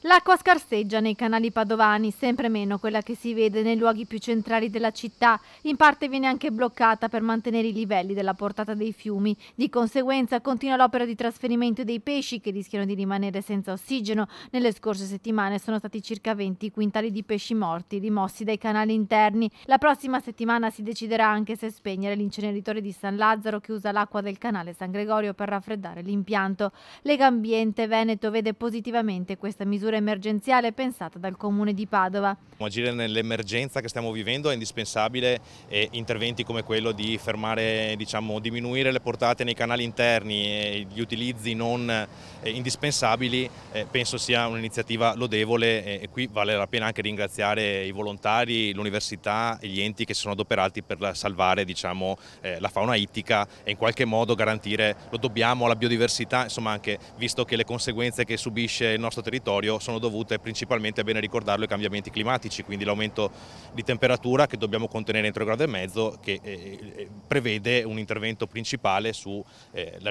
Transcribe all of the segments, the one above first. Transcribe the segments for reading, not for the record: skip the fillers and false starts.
L'acqua scarseggia nei canali padovani, sempre meno quella che si vede nei luoghi più centrali della città. In parte viene anche bloccata per mantenere i livelli della portata dei fiumi. Di conseguenza continua l'opera di trasferimento dei pesci che rischiano di rimanere senza ossigeno. Nelle scorse settimane sono stati circa 20 quintali di pesci morti rimossi dai canali interni. La prossima settimana si deciderà anche se spegnere l'inceneritore di San Lazzaro che usa l'acqua del canale San Gregorio per raffreddare l'impianto. Legambiente Veneto vede positivamente questa misura emergenziale pensata dal Comune di Padova. Agire nell'emergenza che stiamo vivendo è indispensabile e interventi come quello di fermare, diminuire le portate nei canali interni e gli utilizzi non indispensabili, penso sia un'iniziativa lodevole e qui vale la pena anche ringraziare i volontari, l'università e gli enti che si sono adoperati per salvare la fauna ittica e in qualche modo garantire, lo dobbiamo alla biodiversità, insomma anche visto che le conseguenze che subisce il nostro territorio sono dovute principalmente, è bene ricordarlo, ai cambiamenti climatici, quindi l'aumento di temperatura che dobbiamo contenere entro il grado e mezzo, che prevede un intervento principale sulla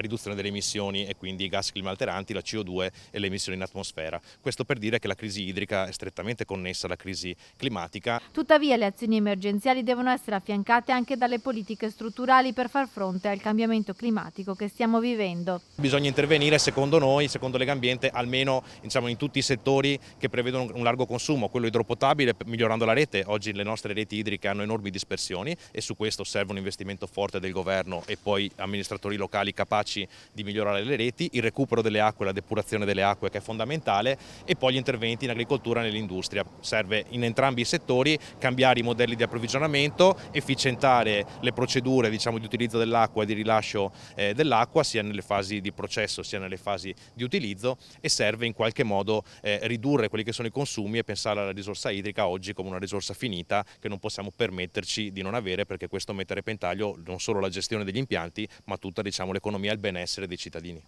riduzione delle emissioni e quindi i gas climalteranti, la CO2 e le emissioni in atmosfera. Questo per dire che la crisi idrica è strettamente connessa alla crisi climatica. Tuttavia le azioni emergenziali devono essere affiancate anche dalle politiche strutturali per far fronte al cambiamento climatico che stiamo vivendo. Bisogna intervenire, secondo noi, secondo Legambiente, almeno in tutti i settori che prevedono un largo consumo, quello idropotabile migliorando la rete. Oggi le nostre reti idriche hanno enormi dispersioni e su questo serve un investimento forte del governo e poi amministratori locali capaci di migliorare le reti, il recupero delle acque, la depurazione delle acque che è fondamentale e poi gli interventi in agricoltura e nell'industria. Serve in entrambi i settori cambiare i modelli di approvvigionamento, efficientare le procedure di utilizzo dell'acqua e di rilascio dell'acqua sia nelle fasi di processo sia nelle fasi di utilizzo e serve in qualche modo ridurre quelli che sono i consumi e pensare alla risorsa idrica oggi come una risorsa finita che non possiamo permetterci di non avere, perché questo mette a repentaglio non solo la gestione degli impianti ma tutta l'economia e il benessere dei cittadini.